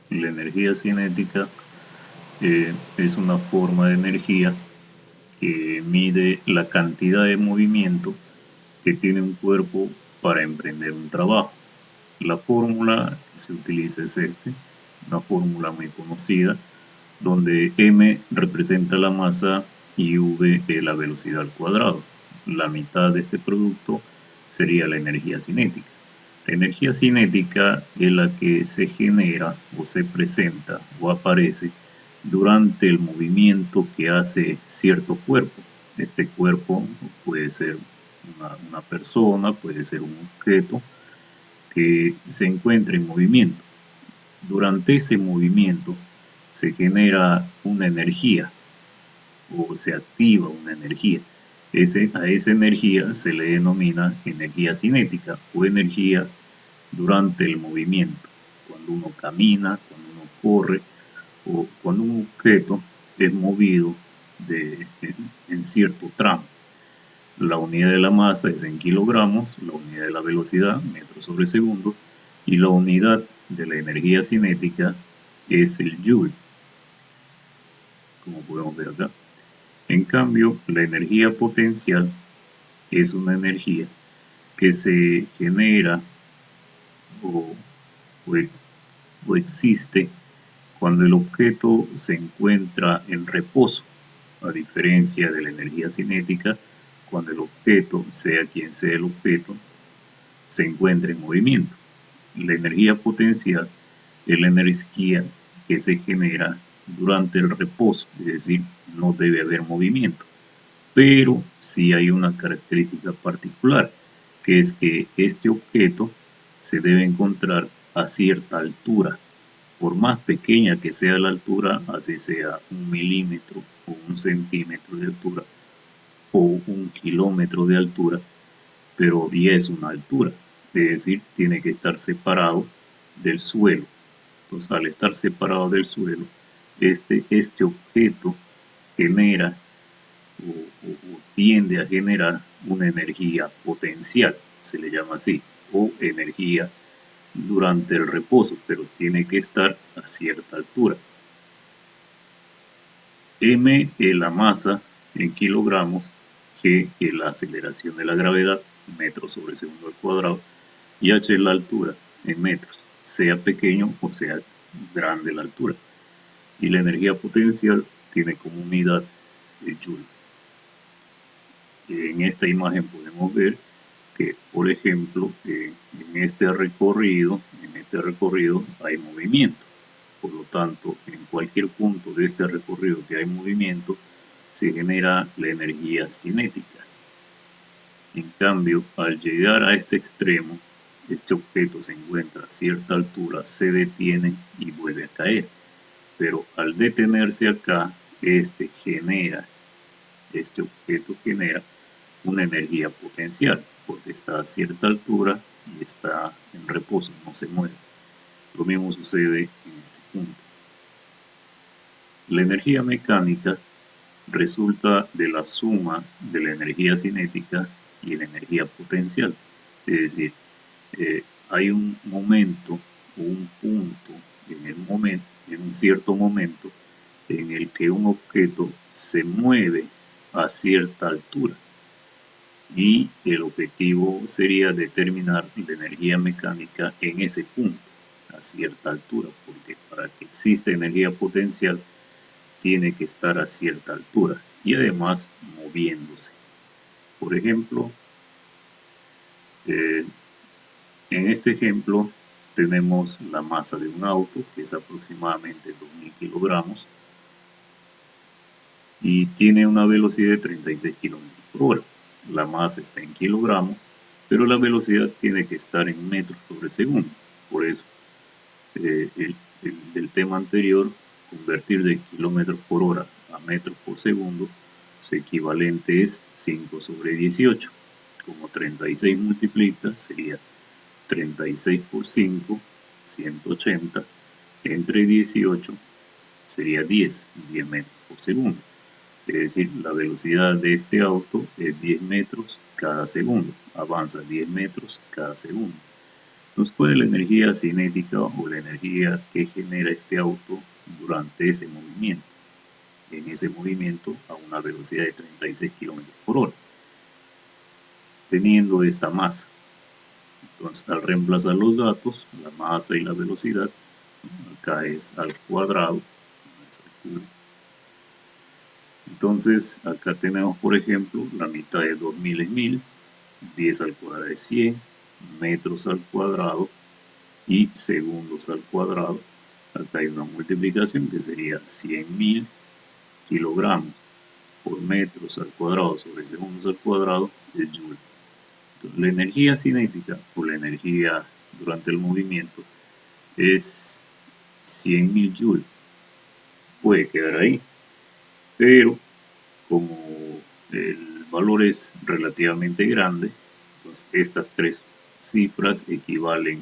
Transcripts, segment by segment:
La energía cinética es una forma de energía que mide la cantidad de movimiento que tiene un cuerpo para emprender un trabajo. La fórmula que se utiliza es una fórmula muy conocida, donde m representa la masa y v es la velocidad al cuadrado. La mitad de este producto sería la energía cinética. La energía cinética es la que se genera o se presenta o aparece durante el movimiento que hace cierto cuerpo. Este cuerpo puede ser una persona, puede ser un objeto que se encuentra en movimiento. Durante ese movimiento se genera una energía o se activa una energía. A esa energía se le denomina energía cinética o energía durante el movimiento. Cuando uno camina, cuando uno corre o cuando un objeto es movido en cierto tramo. La unidad de la masa es en kilogramos, la unidad de la velocidad, metros sobre segundo, y la unidad de la energía cinética es el joule, como podemos ver acá. En cambio, la energía potencial es una energía que se genera o, o, o existe cuando el objeto se encuentra en reposo, a diferencia de la energía cinética, cuando el objeto, sea quien sea el objeto, se encuentra en movimiento. La energía potencial es la energía que se genera durante el reposo, es decir, no debe haber movimiento. Pero sí hay una característica particular, que es que este objeto se debe encontrar a cierta altura. Por más pequeña que sea la altura, así sea 1 milímetro o 1 centímetro de altura o 1 kilómetro de altura, pero ya es una altura, es decir, tiene que estar separado del suelo. Entonces, al estar separado del suelo, este objeto genera o tiende a generar una energía potencial, se le llama así, o energía durante el reposo, pero tiene que estar a cierta altura. M es la masa en kilogramos, G es la aceleración de la gravedad, metros sobre segundo al cuadrado, y H es la altura en metros, sea pequeño o sea grande la altura. Y la energía potencial tiene como unidad el joule. En esta imagen podemos ver que, por ejemplo, en este recorrido hay movimiento. Por lo tanto, en cualquier punto de este recorrido que hay movimiento, se genera la energía cinética. En cambio, al llegar a este extremo, este objeto se encuentra a cierta altura, se detiene y vuelve a caer. Pero al detenerse acá, este objeto genera una energía potencial, porque está a cierta altura y está en reposo, no se mueve. Lo mismo sucede en este punto. La energía mecánica resulta de la suma de la energía cinética y la energía potencial. Es decir, hay un momento o un punto en un cierto momento en el que un objeto se mueve a cierta altura y el objetivo sería determinar la energía mecánica en ese punto a cierta altura, porque para que exista energía potencial tiene que estar a cierta altura y además moviéndose. Por ejemplo, eh, en este ejemplo tenemos la masa de un auto, que es aproximadamente 2000 kilogramos, y tiene una velocidad de 36 kilómetros por hora. La masa está en kilogramos, pero la velocidad tiene que estar en metros sobre segundo. Por eso, del tema anterior, convertir de kilómetros por hora a metros por segundo, su equivalente es 5 sobre 18. Como 36 multiplica, sería 36 por 5, 180, entre 18 sería 10 metros por segundo. Es decir, la velocidad de este auto es 10 metros cada segundo, avanza 10 metros cada segundo. Entonces, ¿cuál es la energía cinética o la energía que genera este auto durante ese movimiento? En ese movimiento a una velocidad de 36 km por hora, teniendo esta masa. Entonces, al reemplazar los datos, la masa y la velocidad, acá es al cuadrado. Entonces, acá tenemos, por ejemplo, la mitad de 2000 es 1000, 10 al cuadrado es 100, metros al cuadrado y segundos al cuadrado. Acá hay una multiplicación que sería 100.000 kilogramos por metros al cuadrado sobre segundos al cuadrado de joule. Entonces, la energía cinética o la energía durante el movimiento es 100.000 joules. Puede quedar ahí, pero como el valor es relativamente grande, entonces estas tres cifras equivalen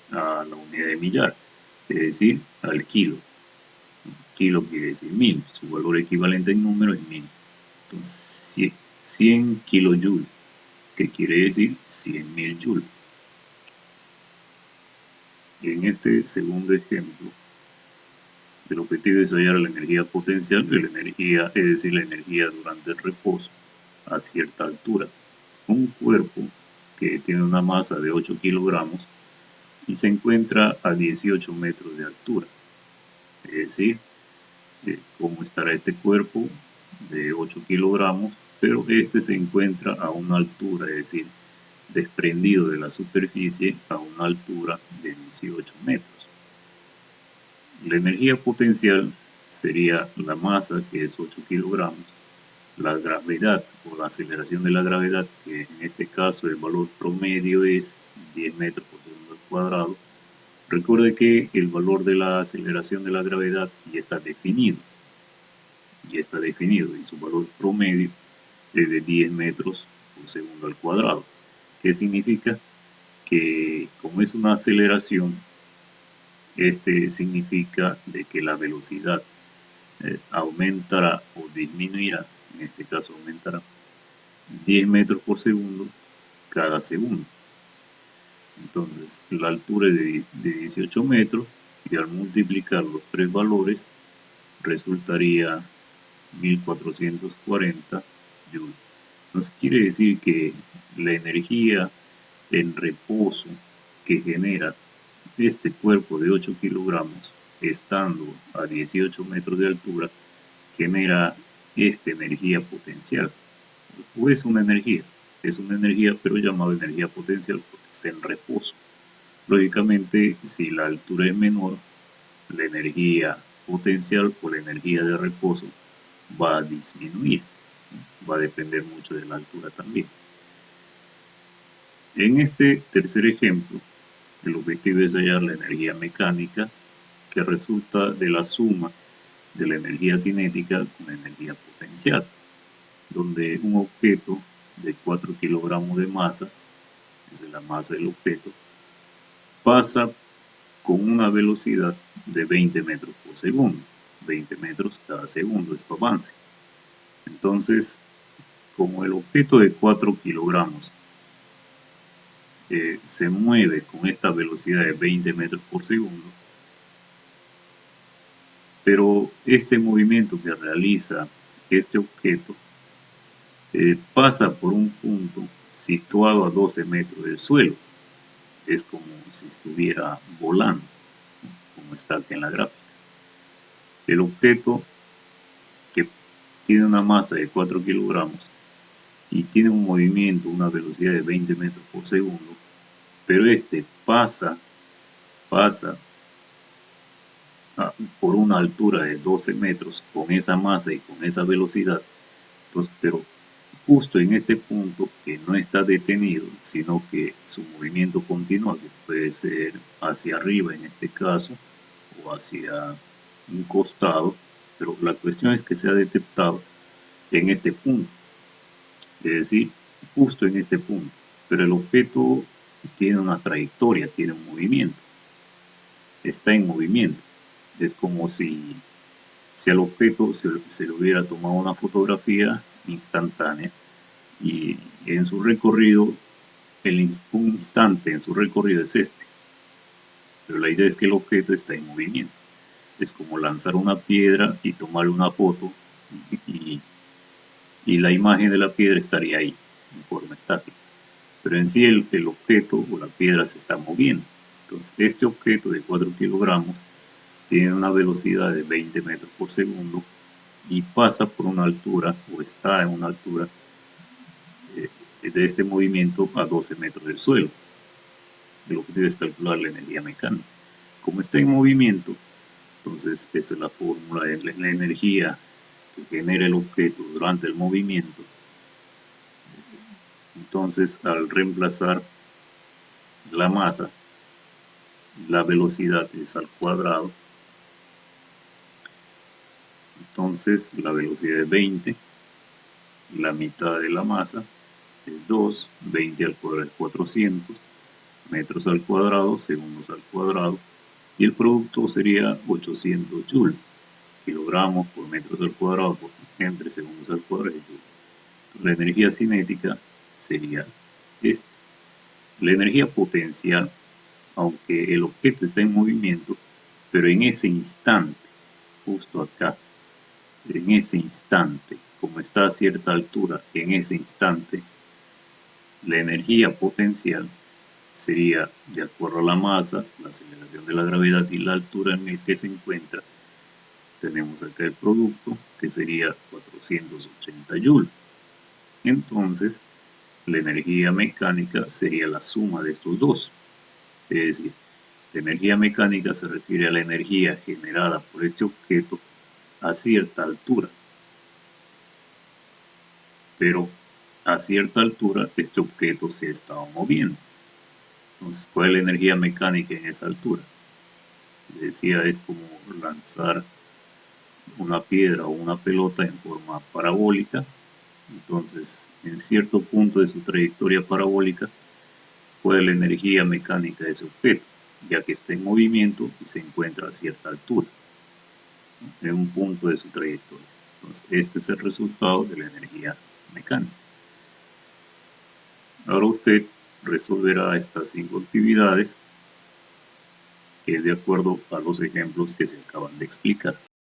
a la unidad de millar, es decir, al kilo. Kilo quiere decir 1000, su valor equivalente en número es 1000. Entonces 100 kilojoules, que quiere decir 100.000 joules. En este segundo ejemplo, el objetivo es hallar la energía potencial y la energía, es decir, la energía durante el reposo a cierta altura. Un cuerpo que tiene una masa de 8 kilogramos y se encuentra a 18 metros de altura. Es decir, cómo estará este cuerpo de 8 kilogramos, pero este se encuentra a una altura, es decir, desprendido de la superficie a una altura de 18 metros. La energía potencial sería la masa, que es 8 kilogramos, la gravedad o la aceleración de la gravedad, que en este caso el valor promedio es 10 metros por segundo al cuadrado. Recuerde que el valor de la aceleración de la gravedad ya está definido y su valor promedio es de 10 metros por segundo al cuadrado. ¿Qué significa? Que como es una aceleración, este significa de que la velocidad aumentará o disminuirá, en este caso aumentará 10 metros por segundo cada segundo. Entonces la altura es de 18 metros y al multiplicar los tres valores resultaría 1440 joules. Entonces quiere decir que la energía en reposo que genera este cuerpo de 8 kilogramos estando a 18 metros de altura genera esta energía potencial. O es una energía, pero llamada energía potencial porque está en reposo. Lógicamente, si la altura es menor, la energía potencial o la energía de reposo va a disminuir. Va a depender mucho de la altura también. En este tercer ejemplo, el objetivo es hallar la energía mecánica que resulta de la suma de la energía cinética con la energía potencial, donde un objeto de 4 kilogramos de masa, esa es la masa del objeto, pasa con una velocidad de 20 metros por segundo, 20 metros cada segundo es su avance. Entonces, como el objeto de 4 kilogramos se mueve con esta velocidad de 20 metros por segundo, pero este movimiento que realiza este objeto pasa por un punto situado a 12 metros del suelo. Es como si estuviera volando, como está aquí en la gráfica. El objeto que tiene una masa de 4 kilogramos y tiene un movimiento, una velocidad de 20 metros por segundo, pero este pasa por una altura de 12 metros con esa masa y con esa velocidad. Entonces, pero justo en este punto que no está detenido, sino que su movimiento continúa, que puede ser hacia arriba en este caso, o hacia un costado, pero la cuestión es que se ha detectado en este punto, es decir, justo en este punto, pero el objeto tiene una trayectoria, tiene un movimiento, está en movimiento. Es como si al objeto se le hubiera tomado una fotografía instantánea y en su recorrido, un instante en su recorrido es este. pero la idea es que el objeto está en movimiento. Es como lanzar una piedra y tomarle una foto y, y la imagen de la piedra estaría ahí, en forma estática. Pero en sí el objeto o la piedra se está moviendo. Entonces, este objeto de 4 kilogramos tiene una velocidad de 20 metros por segundo y pasa por una altura o está en una altura de este movimiento a 12 metros del suelo. El objetivo es calcular la energía mecánica. Como está en movimiento, entonces esta es la fórmula de la energía que genera el objeto durante el movimiento. Entonces, al reemplazar la masa, la velocidad es al cuadrado. Entonces, la velocidad es 20, la mitad de la masa es 2, 20 al cuadrado es 400, metros al cuadrado, segundos al cuadrado, y el producto sería 800 joules, kilogramos por metros al cuadrado por entre segundos al cuadrado y joules. La energía cinética sería esta. La energía potencial, aunque el objeto está en movimiento, pero en ese instante, justo acá, en ese instante, como está a cierta altura, en ese instante, la energía potencial sería, de acuerdo a la masa, la aceleración de la gravedad y la altura en el que se encuentra, tenemos acá el producto, que sería 480 joules. Entonces, la energía mecánica sería la suma de estos dos. Es decir, la energía mecánica se refiere a la energía generada por este objeto a cierta altura. Pero a cierta altura este objeto se estaba moviendo. Entonces, ¿cuál es la energía mecánica en esa altura? Decía, es como lanzar una piedra o una pelota en forma parabólica. Entonces, en cierto punto de su trayectoria parabólica, ¿cuál es la energía mecánica de ese objeto? Ya que está en movimiento y se encuentra a cierta altura, en un punto de su trayectoria. Entonces, este es el resultado de la energía mecánica. Ahora usted resolverá estas 5 actividades de acuerdo a los ejemplos que se acaban de explicar.